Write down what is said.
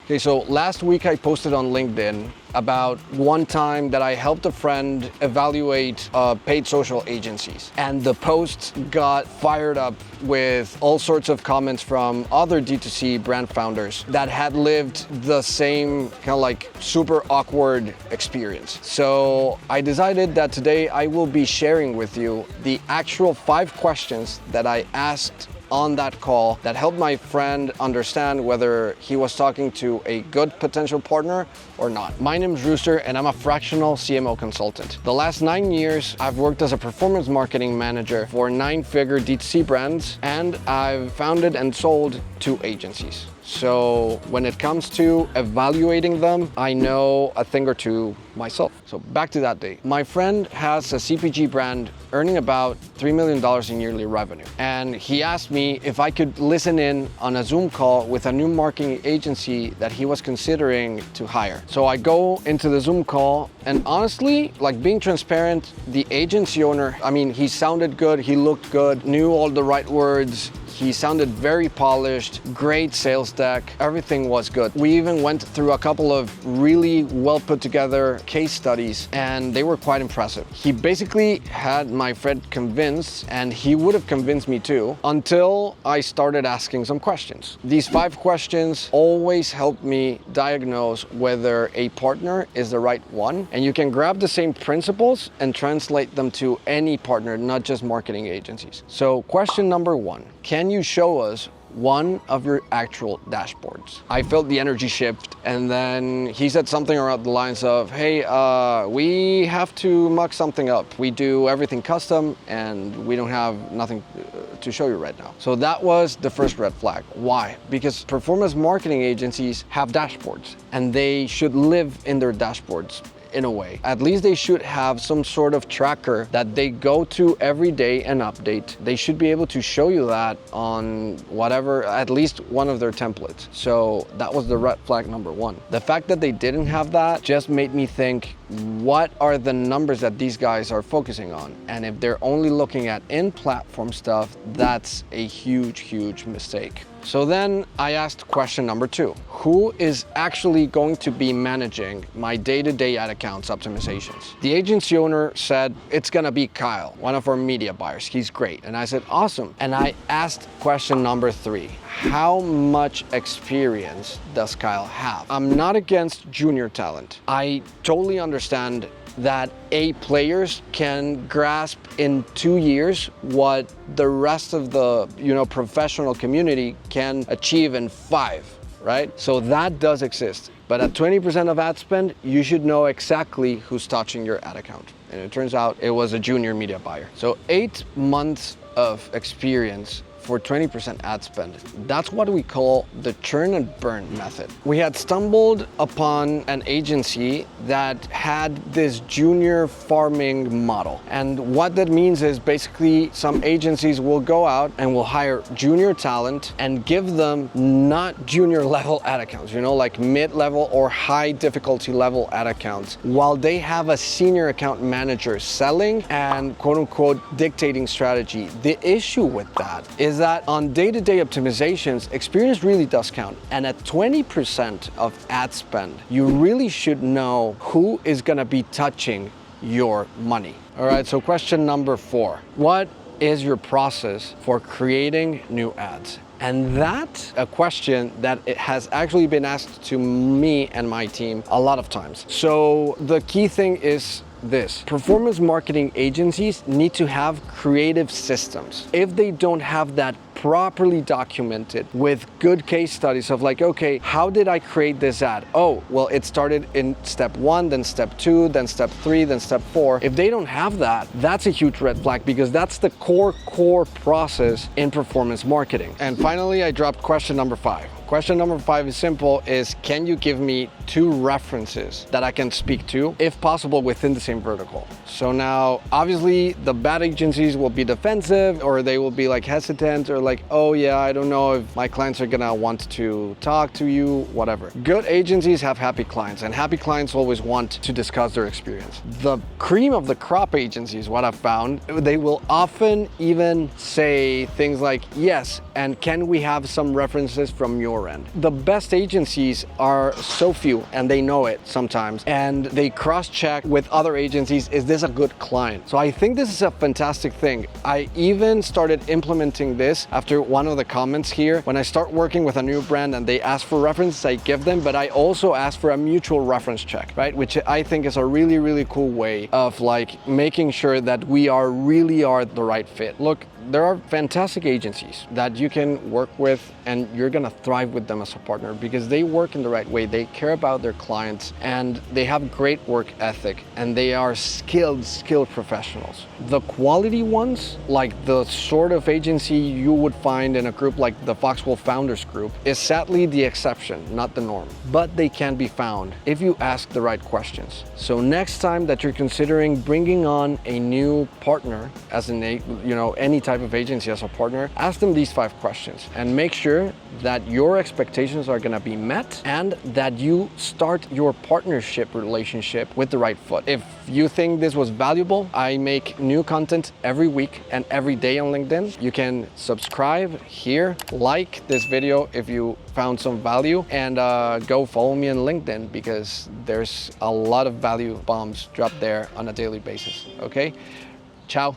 Okay, so last week I posted on LinkedIn about one time that I helped a friend evaluate paid social agencies. And the post got fired up with all sorts of comments from other D2C brand founders that had lived the same kind of like super awkward experience. So I decided that today I will be sharing with you the actual 5 questions that I asked on that call that helped my friend understand whether he was talking to a good potential partner or not. My name is Rooster and I'm a fractional CMO consultant. The last 9 years, I've worked as a performance marketing manager for 9-figure D2C brands, and I've founded and sold 2 agencies. So when it comes to evaluating them, I know a thing or two myself. So back to that day. My friend has a CPG brand earning about $3 million in yearly revenue. And he asked me if I could listen in on a Zoom call with a new marketing agency that he was considering to hire. So I go into the Zoom call, and honestly, like being transparent, the agency owner, I mean, he sounded good, he looked good, knew all the right words. He sounded very polished, great sales deck, everything was good. We even went through a couple of really well put together case studies, and they were quite impressive. He basically had my friend convinced, and he would have convinced me too, until I started asking some questions. These 5 questions always help me diagnose whether a partner is the right one, and you can grab the same principles and translate them to any partner, not just marketing agencies. So question number 1, can you show us one of your actual dashboards? I felt the energy shift, and then he said something around the lines of, hey, we have to muck something up. We do everything custom and we don't have nothing to show you right now. So that was the first red flag. Why? Because performance marketing agencies have dashboards, and they should live in their dashboards. In a way, at least they should have some sort of tracker that they go to every day and update. They should be able to show you that on whatever, at least one of their templates. So that was the red flag number 1. The fact that they didn't have that just made me think, what are the numbers that these guys are focusing on? And if they're only looking at in-platform stuff, that's a huge mistake. So then I asked question number 2, who is actually going to be managing my day-to-day ad accounts optimizations? The agency owner said, it's gonna be Kyle, one of our media buyers. He's great. And I said, awesome. And I asked question number 3, how much experience does Kyle have? I'm not against junior talent. I totally understand that A players can grasp in 2 years what the rest of the professional community can achieve in 5, right? So that does exist. But at 20% of ad spend, you should know exactly who's touching your ad account. And it turns out it was a junior media buyer. So 8 months of experience for 20% ad spend. That's what we call the churn and burn method. We had stumbled upon an agency that had this junior farming model. And what that means is basically some agencies will go out and will hire junior talent and give them not junior level ad accounts, like mid-level or high difficulty level ad accounts, while they have a senior account manager selling and quote unquote dictating strategy. The issue with that is that on day-to-day optimizations, experience really does count. And at 20% of ad spend, you really should know who is gonna be touching your money. All right, so question number 4. What is your process for creating new ads? And that's a question that it has actually been asked to me and my team a lot of times. So the key thing is this: performance marketing agencies need to have creative systems. If they don't have that properly documented with good case studies of like, okay, how did I create this ad? Oh, well, it started in step 1, then step 2, then step 3, then step 4. If they don't have that, that's a huge red flag, because that's the core process in performance marketing. And finally, I dropped question number 5. Question number 5 is simple, is can you give me 2 references that I can speak to, if possible, within the same vertical? So now, obviously, the bad agencies will be defensive, or they will be like hesitant, or like, oh yeah, I don't know if my clients are gonna want to talk to you, whatever. Good agencies have happy clients, and happy clients always want to discuss their experience. The cream of the crop agencies, what I've found, they will often even say things like, yes, and can we have some references from your your end. The best agencies are so few, and they know it sometimes, and they cross-check with other agencies, is this a good client? So I think this is a fantastic thing. I even started implementing this after one of the comments here. When I start working with a new brand and they ask for references, I give them, but I also ask for a mutual reference check, right? Which I think is a really, really cool way of like making sure that we really are the right fit. Look, there are fantastic agencies that you can work with and you're gonna thrive with them as a partner because they work in the right way. They care about their clients and they have great work ethic and they are skilled professionals. The quality ones, like the sort of agency you would find in a group like the Foxwell Founders Group, is sadly the exception, not the norm. But they can be found if you ask the right questions. So next time that you're considering bringing on a new partner as any type of agency as a partner, ask them these 5 questions and make sure that your expectations are going to be met and that you start your partnership relationship with the right foot. If you think this was valuable, I make new content every week and every day on LinkedIn. You can subscribe here, like this video if you found some value, and go follow me on LinkedIn because there's a lot of value bombs dropped there on a daily basis. Okay? Ciao.